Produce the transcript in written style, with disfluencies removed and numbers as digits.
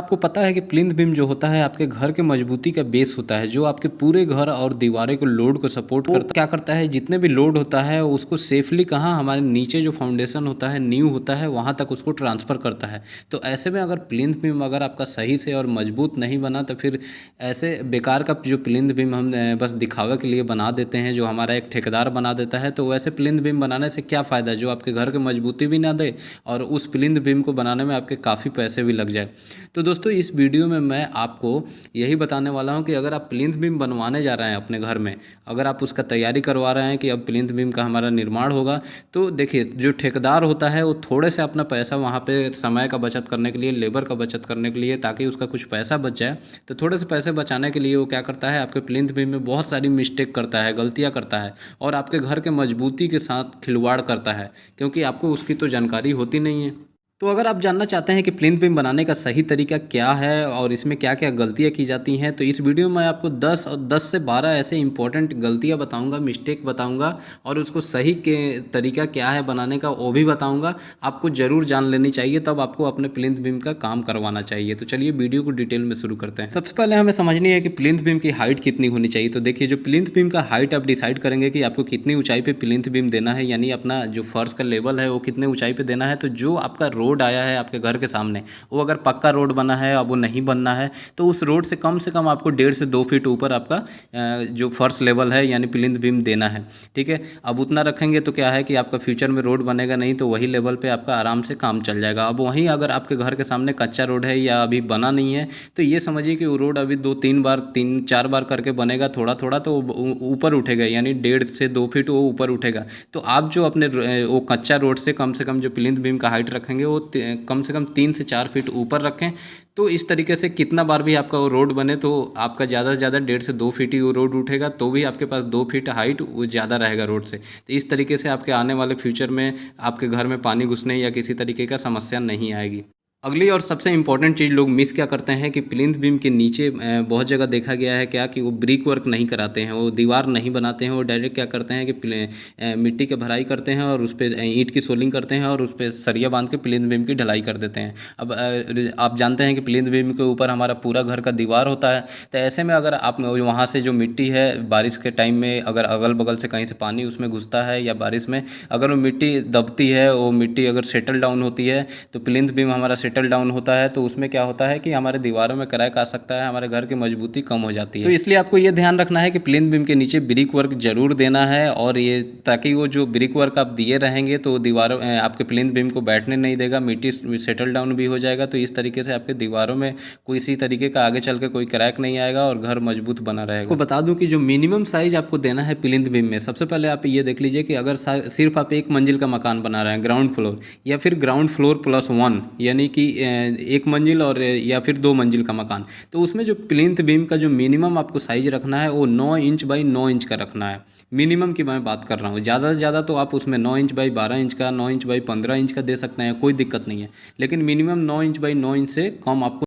आपको पता है कि प्लिंथ बीम जो होता है आपके घर के मजबूती का बेस होता है, जो आपके पूरे घर और दीवारें को लोड को सपोर्ट करता है। क्या करता है, जितने भी लोड होता है उसको सेफली कहाँ हमारे नीचे जो फाउंडेशन होता है, नींव होता है, वहाँ तक उसको ट्रांसफ़र करता है। तो ऐसे में अगर प्लिंथ बीम अगर आपका सही से और मजबूत नहीं बना तो फिर ऐसे बेकार का जो प्लिंथ बीम हम बस दिखावे के लिए बना देते हैं, जो हमारा एक ठेकेदार बना देता है। तो वैसे प्लिंथ बीम बनाने से क्या फ़ायदा जो आपके घर की मजबूती भी ना दे और उस प्लिंथ बीम को बनाने में आपके काफ़ी पैसे भी लग जाए। तो दोस्तों इस वीडियो में मैं आपको यही बताने वाला हूं कि अगर आप प्लिंथ बीम बनवाने जा रहे हैं अपने घर में, अगर आप उसका तैयारी करवा रहे हैं कि अब प्लिंथ बीम का हमारा निर्माण होगा, तो देखिए जो ठेकेदार होता है वो थोड़े से अपना पैसा वहाँ पे समय का बचत करने के लिए, लेबर का बचत करने के लिए, ताकि उसका कुछ पैसा बच जाए, तो थोड़े से पैसे बचाने के लिए वो क्या करता है, आपके प्लिंथ बीम में बहुत सारी मिस्टेक करता है, गलतियाँ करता है और आपके घर के मजबूती के साथ खिलवाड़ करता है, क्योंकि आपको उसकी तो जानकारी होती नहीं है। तो अगर आप जानना चाहते हैं कि प्लिंथ बीम बनाने का सही तरीका क्या है और इसमें क्या क्या गलतियां की जाती हैं, तो इस वीडियो में मैं आपको 10 से 12 ऐसे इंपॉर्टेंट गलतियां बताऊंगा, मिस्टेक बताऊंगा और उसको सही के तरीका क्या है बनाने का वो भी बताऊंगा। आपको ज़रूर जान लेनी चाहिए, तब आपको अपने प्लिंथ बीम का काम करवाना चाहिए। तो चलिए वीडियो को डिटेल में शुरू करते हैं। सबसे पहले हमें समझनी है कि प्लिंथ बीम की हाइट कितनी होनी चाहिए। तो देखिए, जो प्लिंथ बीम का हाइट आप डिसाइड करेंगे कि आपको कितनी ऊंचाई पे प्लिंथ बीम देना है, यानी अपना जो फर्श का लेवल है वो कितने ऊंचाई पे देना है। तो जो आपका रोड आया है आपके घर के सामने, वो अगर पक्का रोड बना है, अब वो नहीं बनना है, तो उस रोड से कम आपको 1.5 से 2 फीट ऊपर आपका जो फर्श लेवल है यानी प्लिंथ बीम देना है। ठीक है, अब उतना रखेंगे तो क्या है कि आपका फ्यूचर में रोड बनेगा नहीं, तो वही लेवल पे आपका आराम से काम चल जाएगा। अब वहीं अगर आपके घर के सामने कच्चा रोड है या अभी बना नहीं है, तो ये समझिए कि वो रोड अभी 3-4 बार करके बनेगा, थोड़ा थोड़ा तो ऊपर उठेगा, यानी 1.5 से 2 फीट वो ऊपर उठेगा। तो आप जो अपने वो कच्चा रोड से कम जो प्लिंथ बीम का हाइट रखेंगे वो कम से कम 3 से 4 फीट ऊपर रखें। तो इस तरीके से कितना बार भी आपका वो रोड बने तो आपका ज़्यादा से ज़्यादा 1.5 से 2 फीट ही वो रोड उठेगा, तो भी आपके पास 2 फीट हाइट वो ज़्यादा रहेगा रोड से। तो इस तरीके से आपके आने वाले फ्यूचर में आपके घर में पानी घुसने या किसी तरीके का समस्या नहीं आएगी। अगली और सबसे इम्पॉर्टेंट चीज़ लोग मिस क्या करते हैं कि प्लिंथ बीम के नीचे बहुत जगह देखा गया है क्या कि वो ब्रिक वर्क नहीं कराते हैं, वो दीवार नहीं बनाते हैं, वो डायरेक्ट क्या करते हैं कि मिट्टी की भराई करते हैं और उस पर ईंट की सोलिंग करते हैं और उस पर सरिया बांध के प्लिंथ बीम की ढलाई कर देते हैं। अब आप जानते हैं कि प्लिंथ बीम के ऊपर हमारा पूरा घर का दीवार होता है। तो ऐसे में अगर आप वहाँ से जो मिट्टी है बारिश के टाइम में अगर अगल बगल से कहीं से पानी उसमें घुसता है या बारिश में अगर वो मिट्टी दबती है, वो मिट्टी अगर सेटल डाउन होती है, तो प्लिंथ बीम हमारा सेटल डाउन होता है, तो उसमें क्या होता है कि हमारे दीवारों में क्रैक आ सकता है, हमारे घर की मजबूती कम हो जाती है। तो इसलिए आपको ये ध्यान रखना है कि प्लिंथ बीम के नीचे ब्रिक वर्क जरूर देना है, और ये ताकि वो जो ब्रिक वर्क आप दिए रहेंगे तो दीवारों आपके प्लिंथ बीम को बैठने नहीं देगा, मिट्टी सेटल डाउन भी हो जाएगा। तो इस तरीके से आपके दीवारों में किसी तरीके का आगे चल के कोई क्रैक नहीं आएगा और घर मजबूत बना रहेगा। आपको बता दूं कि जो मिनिमम साइज आपको देना है प्लिंथ बीम में, सबसे पहले आप ये देख लीजिए कि अगर सिर्फ आप एक मंजिल का मकान बना रहे हैं, ग्राउंड फ्लोर या फिर ग्राउंड फ्लोर +1, यानी कि एक मंजिल और या फिर 2 मंजिल का मकान, तो उसमें जो प्लिंथ बीम का जो मिनिमम आपको साइज रखना है वो 9 इंच बाई 9 इंच का रखना है। मिनिमम की मैं बात कर रहा हूँ, ज़्यादा से ज़्यादा तो आप उसमें 9 इंच बाई 12 इंच का, 9 इंच बाई 15 इंच का दे सकते हैं, कोई दिक्कत नहीं है, लेकिन मिनिमम 9 इंच बाई 9 इंच से कम आपको